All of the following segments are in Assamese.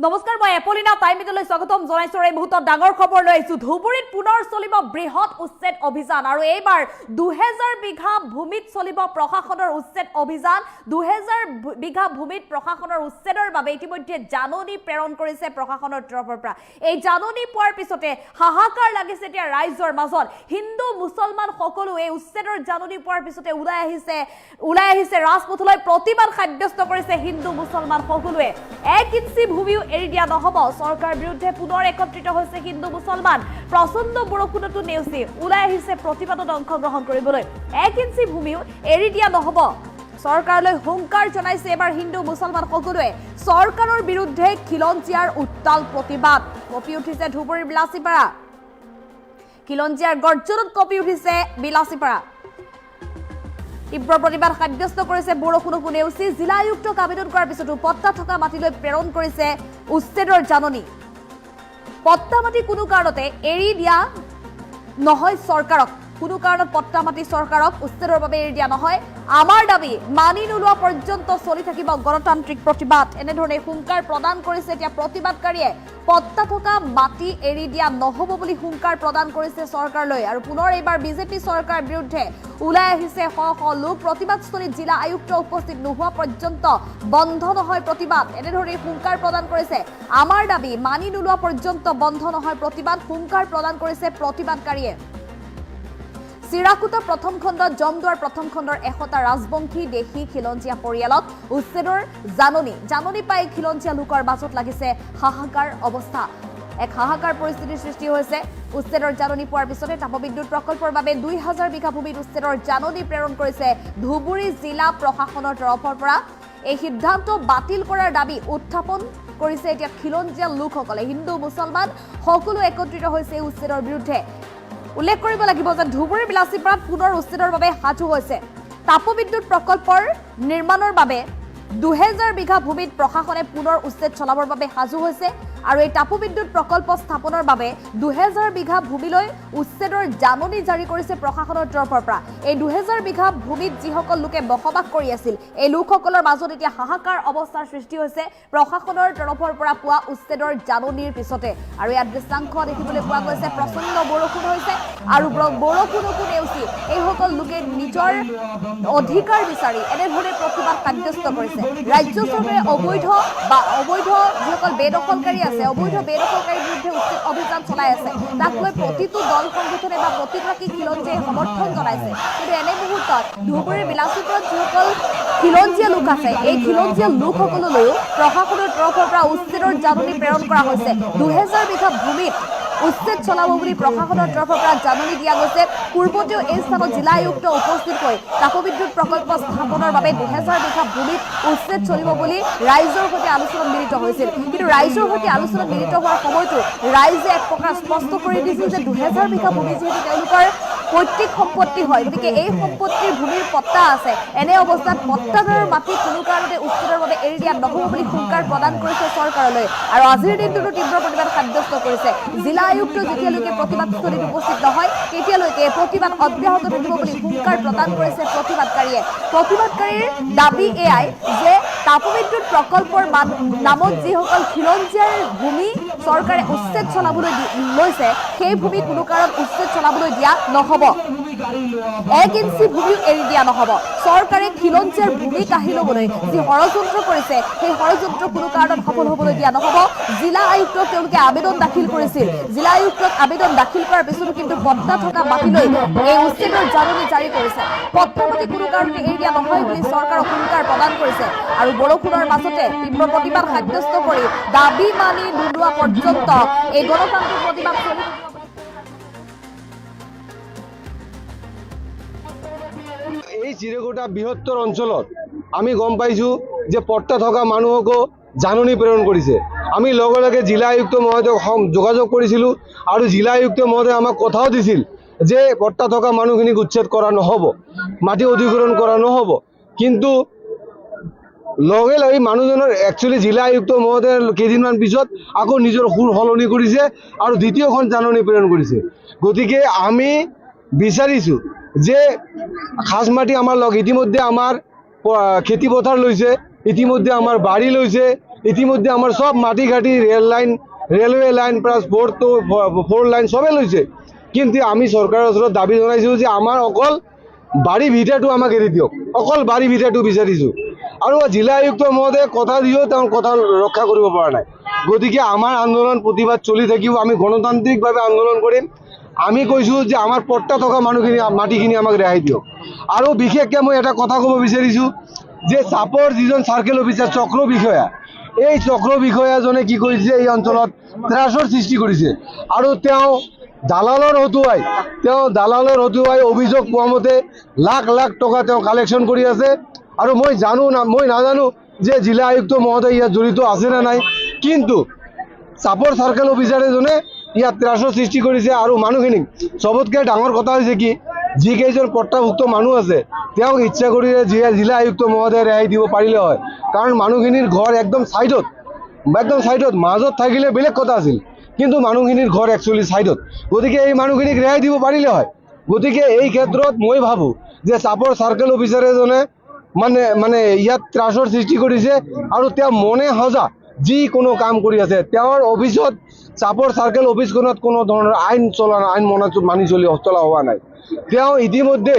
নমস্কাৰ মই এপলিনা টাইমিটলৈ স্বাগতম জনাইছো। এই মুহূৰ্তত ডাঙৰ খবৰ লৈ আহিছো। ধুবুৰীত পুনৰ চলিব বৃহৎ উচ্ছেদ অভিযান আৰু এইবাৰ 2000 বিঘা ভূমিত চলিব প্ৰশাসনৰ উচ্ছেদ অভিযান। 2000 বিঘা ভূমিত প্ৰশাসনৰ উচ্ছেদৰ বাবে ইতিমধ্যে জাননী প্ৰেৰণ কৰিছে প্ৰশাসনৰ তৰফৰ পৰা। এই জাননী পোৱাৰ পিছতে হাহাকাৰ লাগিছে এতিয়া ৰাইজৰ মাজত। হিন্দু মুছলমান সকলো এই উচ্ছেদৰ জাননী পোৱাৰ পিছতে ওলাই আহিছে ৰাজপথলৈ প্ৰতিবাদ সাব্যস্ত কৰিছে হিন্দু মুছলমান সকলোৱে। 1 ইঞ্চি ভূমি এৰি দিয়া নহব। চৰকাৰ বিৰুদ্ধে পুনৰ একত্ৰিত হৈছে হিন্দু মুছলমান। প্ৰচণ্ড বৰষুণতো নেওচি ওলাই আহিছে প্ৰতিবাদত অংশগ্ৰহণ কৰিবলৈ। 1 ইঞ্চি ভূমিও এৰি দিয়া নহব। চৰকাৰলৈ হুংকাৰ জনাইছে এবাৰ হিন্দু মুছলমান সকলোৱে। চৰকাৰৰ বিৰুদ্ধে খিলঞ্জীয়াৰ উত্তাল প্ৰতিবাদ কঁপি উঠিছে ধুবুৰীৰ বিলাসীপাৰা। খিলঞ্জীয়াৰ গৰ্জনত কঁপি উঠিছে বিলাসীপাৰা। তীব্ৰ প্ৰতিবাদ সাব্যস্ত কৰিছে বৰষুণকো নেওচি। জিলা আয়ুক্তক আবেদন কৰাৰ পিছতো পট্টা থকা মাটিলৈ প্ৰেৰণ কৰিছে উচ্ছেদৰ জাননী। পট্টা মাটি কোনো কাৰণতে এৰি দিয়া নহয় চৰকাৰক। কোনো কাৰণত পট্টা মাটি চৰকাৰক উচ্ছেদৰ বাবে এৰি দিয়া নহয়। আমাৰ দাবী মানি নোলোৱা পৰ্যন্ত চলি থাকিব গণতান্ত্ৰিক প্ৰতিবাদ। এনেধৰণে হুংকাৰ প্ৰদান কৰিছে এতিয়া প্ৰতিবাদকাৰীয়ে। পট্টা থকা মাটি এৰি দিয়া নহব বুলি হুংকাৰ প্ৰদান কৰিছে চৰকাৰলৈ। আৰু পুনৰ এইবাৰ বিজেপি চৰকাৰৰ বিৰুদ্ধে ওলাই আহিছে শ শ লোক। প্ৰতিবাদস্থলীত জিলা আয়ুক্ত উপস্থিত নোহোৱা পৰ্যন্ত বন্ধ নহয় প্ৰতিবাদ। এনেধৰণে হুংকাৰ প্ৰদান কৰিছে। আমাৰ দাবী মানি নোলোৱা পৰ্যন্ত বন্ধ নহয় প্ৰতিবাদ। হুংকাৰ প্ৰদান কৰিছে প্ৰতিবাদকাৰীয়ে। চিৰাকুটা প্ৰথম খণ্ডত জমদুৱাৰ প্ৰথম খণ্ডৰ 100টা ৰাজবংশী দেশী খিলঞ্জীয়া পৰিয়ালক উচ্ছেদৰ জাননী পাই খিলঞ্জীয়া লোকৰ মাজত লাগিছে হাহাকাৰ অৱস্থা। এক হাহাকাৰ পৰিস্থিতিৰ সৃষ্টি হৈছে। উচ্ছেদৰ জাননী পোৱাৰ পিছতে তাপবিদ্যুৎ প্ৰকল্পৰ বাবে 2000 বিঘা ভূমিত উচ্ছেদৰ জাননী প্ৰেৰণ কৰিছে ধুবুৰী জিলা প্ৰশাসনৰ তৰফৰ পৰা। এই সিদ্ধান্ত বাতিল কৰাৰ দাবী উত্থাপন কৰিছে এতিয়া খিলঞ্জীয়া লোকসকলে। হিন্দু মুছলমান সকলো একত্ৰিত হৈছে এই উচ্ছেদৰ বিৰুদ্ধে। উল্লেখ কৰিব লাগিব যে ধুবুৰীৰ বিলাসীপাৰাত পুনৰ উচ্ছেদৰ বাবে সাজু হৈছে। তাপবিদ্যুৎ প্ৰকল্পৰ নিৰ্মাণৰ বাবে 2000 বিঘা ভূমিত প্ৰশাসনে পুনৰ উচ্ছেদ চলাবৰ বাবে সাজু হৈছে। আৰু এই তাপবিদ্যুৎ প্ৰকল্প স্থাপনৰ বাবে 2000 বিঘা ভূমিলৈ উচ্ছেদৰ জাননী জাৰি কৰিছে প্ৰশাসনৰ তৰফৰ পৰা। এই 2000 বিঘা ভূমিত যিসকল লোকে বসবাস কৰি আছিল এই লোকসকলৰ মাজত এতিয়া হাহাকাৰ অৱস্থাৰ সৃষ্টি হৈছে প্ৰশাসনৰ তৰফৰ পৰা পোৱা উচ্ছেদৰ জাননীৰ পিছতে। আৰু ইয়াত দৃশ্যাংশ দেখিবলৈ পোৱা গৈছে। প্ৰচণ্ড বৰষুণ হৈছে আৰু বৰষুণকো নেওচি এইসকল লোকে নিজৰ অধিকাৰ বিচাৰি এনেধৰণে প্ৰতিবাদ সাব্যস্ত কৰিছে। ৰাজ্য চৰকাৰে অবৈধ যিসকল বেদখলকাৰী অবৈধ বেদখলকাৰীৰ বিৰুদ্ধে উচ্ছেদ অভিযান চলাই আছে। তাক লৈ প্ৰতিটো দল সংগঠনে বা প্ৰতিগৰাকী খিলঞ্জীয়াই সমৰ্থন জনাইছে। কিন্তু এনে মুহূৰ্তত ধুবুৰীৰ বিলাসীপুৰত যিসকল খিলঞ্জীয়া লোক আছে এই খিলঞ্জীয়া লোকসকললৈও প্ৰশাসনৰ তৰফৰ পৰা উচ্ছেদৰ জাননী প্ৰেৰণ কৰা হৈছে। 2000 বিঘা ভূমিত উচ্ছেদ চলাব বুলি প্ৰশাসনৰ তৰফৰ পৰা জাননী দিয়া গৈছে। পূৰ্বতেও এই স্থানত জিলা আয়ুক্ত উপস্থিত হৈ তাপবিদ্যুৎ প্ৰকল্প স্থাপনৰ বাবে 2000 বিঘা ভূমিত উচ্ছেদ চলিব বুলি ৰাইজৰ সৈতে আলোচনাত মিলিত হৈছিল। কিন্তু ৰাইজৰ সৈতে আলোচনাত মিলিত হোৱাৰ সময়তো ৰাইজে এক প্ৰকাৰ স্পষ্ট কৰি দিছিল যে 2000 বিঘা ভূমি যিহেতু তেওঁলোকৰ পৈতৃক সম্পত্তি হয়, গতিকে এই সম্পত্তিৰ ভূমিৰ পট্টা আছে। এনে অৱস্থাত পট্টাদাৰৰ মাটি কোনো কাৰণতে উচ্ছেদৰ বাবে এৰি দিয়া নহব বুলি হুংকাৰ প্ৰদান কৰিছে চৰকাৰলৈ। আৰু আজিৰ দিনটোতো তীব্ৰ প্ৰতিবাদ সাব্যস্ত কৰিছে। জিলা আয়ুক্ত যেতিয়ালৈকে প্ৰতিবাদস্থলীত উপস্থিত নহয় তেতিয়ালৈকে প্ৰতিবাদ অব্যাহত থাকিব বুলি হুংকাৰ প্ৰদান কৰিছে প্ৰতিবাদকাৰীয়ে। প্ৰতিবাদকাৰীৰ দাবী এয়াই যে তাপবিদ্যুৎ প্ৰকল্পৰ নামত যিসকল খিলঞ্জীয়াৰ ভূমি চৰকাৰে উচ্ছেদ চলাবলৈ লৈছে সেই ভূমি কোনো কাৰণত উচ্ছেদ চলাবলৈ দিয়া নহব। 1 ইঞ্চি ভূমিও এৰি দিয়া নহব। চৰকাৰে খিলঞ্জীয়াৰ ভূমি কাঢ়ি ল'বলৈ যি ষড়যন্ত্ৰ কৰিছে সেই ষড়যন্ত্ৰ কোনো কাৰণত সফল হ'বলৈ দিয়া নহব। জিলা আয়ুক্তক তেওঁলোকে আবেদন দাখিল কৰিছিল। জিলা আয়ুক্তক আবেদন দাখিল কৰাৰ পিছতো কিন্তু পট্টা থকা মাটিলৈ এই উচ্ছেদৰ জাননী জাৰি কৰিছে। পট্টা মাটি কোনো কাৰণতে এৰি দিয়া নহয় বুলি চৰকাৰক হুংকাৰ প্ৰদান কৰিছে। আৰু বৰষুণৰ মাজতে তীব্ৰ প্ৰতিবাদ সাব্যস্ত কৰি দাবী মানি নোলোৱা পৰ্যন্ত এই গণতান্ত্ৰিক প্ৰতিবাদ চলি থাকিব। এই চিৰেকোটা বৃহত্তৰ অঞ্চলত আমি গম পাইছোঁ যে পট্টা থকা মানুহকো জাননী প্ৰেৰণ কৰিছে। আমি লগে লগে জিলা আয়ুক্ত মহোদয়ক যোগাযোগ কৰিছিলোঁ আৰু জিলা আয়ুক্ত মহোদয়ে আমাক কথাও দিছিল যে পট্টা থকা মানুহখিনিক উচ্ছেদ কৰা নহ'ব, মাটি অধিগ্ৰহণ কৰা নহ'ব। কিন্তু লগে লগে মানুহজনৰ একচুৱেলি জিলা আয়ুক্ত মহোদয়ে কেইদিনমান পিছত আকৌ নিজৰ সুৰ সলনি কৰিছে আৰু দ্বিতীয়খন জাননী প্ৰেৰণ কৰিছে। গতিকে আমি বিচাৰিছোঁ যে খাজ মাটি আমাৰ ইতিমধ্যে আমাৰ খেতি পথাৰ লৈছে, ইতিমধ্যে আমাৰ বাড়ি লৈছে, ইতিমধ্যে আমাৰ সব মাটি ঘাটি ৰেলওয়ে লাইন প্লাস ফোৰ লাইন সবে লৈছে। কিন্তু আমি সৰকাৰেৰ ওচৰত দাবী জনাইছোঁ যে আমাৰ অকল বাড়ি ভিটাটো আমাক এৰি দিয়ক, অকল বাড়ি ভিটাটো বিচাৰিছোঁ। আৰু জিলা আয়ুক্ত মহোদয়ে কথা দিও তেওঁৰ কথা ৰক্ষা কৰিব পৰা নাই। গতিকে আমাৰ আন্দোলন প্ৰতিবাদ চলি থাকিব, আমি গণতান্ত্ৰিকভাৱে আন্দোলন কৰিম। আমি কৈছোঁ যে আমাৰ পট্টা থকা মানুহখিনি মাটিখিনি আমাক ৰেহাই দিয়ক। আৰু বিশেষকৈ মই এটা কথা ক'ব বিচাৰিছোঁ যে চাপৰ যিজন চাৰ্কেল অফিচাৰ চক্ৰ বিষয়া, এই চক্ৰ বিষয়াজনে কি কৰিছে, এই অঞ্চলত ত্ৰাসৰ সৃষ্টি কৰিছে। আৰু তেওঁ দালালৰ হতুৱাই অভিযোগ পোৱা মতে লাখ লাখ টকা তেওঁ কালেকশ্যন কৰি আছে। আৰু মই নাজানো যে জিলা আয়ুক্ত মহোদয় ইয়াত জড়িত আছে নে নাই, কিন্তু চাপৰ চাৰ্কেল অফিচাৰজনে ইয়াত ত্ৰাসৰ সৃষ্টি কৰিছে। আৰু মানুহখিনিক চবতকৈ ডাঙৰ কথা হৈছে কি, যিকেইজন পট্টাভুক্ত মানুহ আছে তেওঁক ইচ্ছা কৰিলে জিলা আয়ুক্ত মহোদয়ে ৰেহাই দিব পাৰিলে হয়। কাৰণ মানুহখিনিৰ ঘৰ একদম ছাইডত, মাজত থাকিলে বেলেগ কথা আছিল, কিন্তু মানুহখিনিৰ ঘৰ একচুৱেলি ছাইডত। গতিকে এই মানুহখিনিক ৰেহাই দিব পাৰিলে হয়। গতিকে এই ক্ষেত্ৰত মই ভাবোঁ যে চাপৰ চাৰ্কেল অফিচাৰ এজনে মানে ইয়াত ত্ৰাসৰ সৃষ্টি কৰিছে। আৰু তেওঁ মনে সজা যিকোনো কাম কৰি আছে। তেওঁৰ অফিচত চাপৰ চাৰ্কেল অফিচখনত কোনো ধৰণৰ আইন মানি চলা হোৱা নাই। তেওঁ ইতিমধ্যে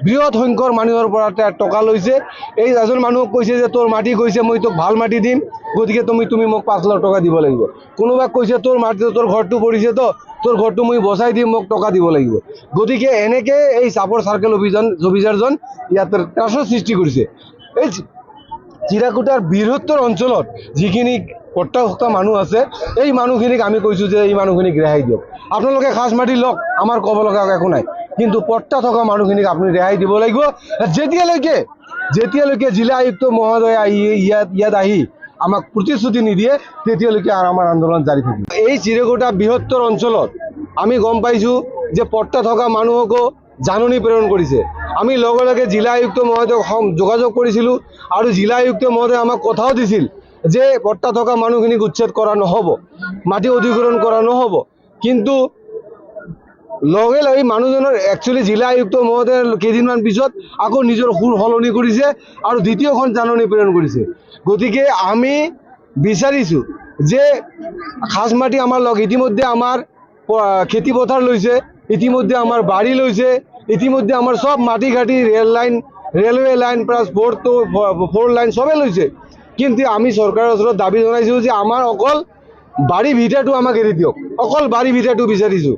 বৃহৎ সংখ্যক মানুহৰ পৰা টকা লৈছে। এই এজন মানুহক কৈছে যে তোৰ মাটি গৈছে, মই তোক ভাল মাটি দিম, গতিকে তুমি মোক 5 লাখ টকা দিব লাগিব। কোনোবাক কৈছে তোৰ ঘৰটো পৰিছে, তোৰ ঘৰটো মই বচাই দিম, মোক টকা দিব লাগিব। গতিকে এনেকৈ এই চাপৰ চাৰ্কেল অফিচাৰজন ইয়াত ত্ৰাসৰ সৃষ্টি কৰিছে। এই চিৰাকুটাৰ বৃহত্তৰ অঞ্চলত যিখিনি পট্টাভুক্ত মানুহ আছে, এই মানুহখিনিক আমি কৈছোঁ যে এই মানুহখিনিক ৰেহাই দিয়ক। আপোনালোকে খাজ মাটি লওক, আমাৰ ক'ব লগা একো নাই, কিন্তু পট্টা থকা মানুহখিনিক আপুনি ৰেহাই দিব লাগিব। যেতিয়ালৈকে জিলা আয়ুক্ত মহোদয় ইয়াত আহি আমাক প্ৰতিশ্ৰুতি নিদিয়ে, তেতিয়ালৈকে আমাৰ আন্দোলন জাৰি থাকিব। এই চিৰকুটা বৃহত্তৰ অঞ্চলত আমি গম পাইছোঁ যে পট্টা থকা মানুহকো জাননী প্ৰেৰণ কৰিছে। আমি লগে লগে জিলা আয়ুক্ত মহোদয়ক যোগাযোগ কৰিছিলোঁ, আৰু জিলা আয়ুক্ত মহোদয়ে আমাক কথাও দিছিল যে পট্টা থকা মানুহখিনিক উচ্ছেদ কৰা নহ'ব, মাটি অধিগ্ৰহণ কৰা নহ'ব। কিন্তু লগে লগে মানুহজনৰ একচুৱেলি জিলা আয়ুক্ত মহোদয়ে কেইদিনমান পিছত আকৌ নিজৰ সুৰ সলনি কৰিছে আৰু দ্বিতীয়খন জাননী প্ৰেৰণ কৰিছে। গতিকে আমি বিচাৰিছোঁ যে খাজ মাটি আমাৰ ইতিমধ্যে আমাৰ খেতি পথাৰ লৈছে, ইতিমধ্যে আমাৰ বাৰী লৈছে, ইতিমধ্যে আমাৰ সব মাটি ঘাটি railway line plus four line সবে লৈছে। কিন্তু আমি সৰকাৰেৰ ওচৰত দাবী জনাইছোঁ যে আমাৰ অকল বাড়ি ভিটাটো আমাক এৰি দিয়ক, অকল বাড়ি ভিটাটো বিচাৰিছোঁ।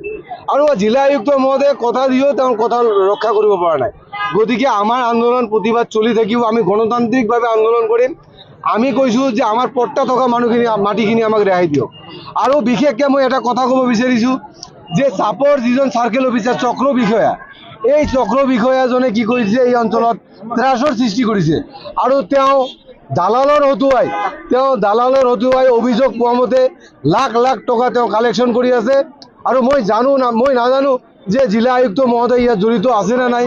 আৰু জিলা আয়ুক্ত মহোদয়ে কথা দিও তেওঁৰ কথা ৰক্ষা কৰিব পৰা নাই। গতিকে আমাৰ আন্দোলন প্ৰতিবাদ চলি থাকিব, আমি গণতান্ত্ৰিকভাৱে আন্দোলন কৰিম। আমি কৈছোঁ যে আমাৰ পট্টা থকা মানুহখিনি মাটিখিনি আমাক ৰেহাই দিয়ক। আৰু বিশেষকৈ মই এটা কথা ক'ব বিচাৰিছোঁ যে চাপৰ যিজন চাৰ্কেল অফিচাৰ চক্ৰ বিষয়া, এই চক্ৰ বিষয়াজনে কি কৰিছে, এই অঞ্চলত ত্ৰাসৰ সৃষ্টি কৰিছে। আৰু তেওঁ দালালৰ হতুৱাই অভিযোগ পোৱা মতে লাখ লাখ টকা তেওঁ কালেকশ্যন কৰি আছে। আৰু মই নাজানো যে জিলা আয়ুক্ত মহোদয় ইয়াত জড়িত আছে নে নাই,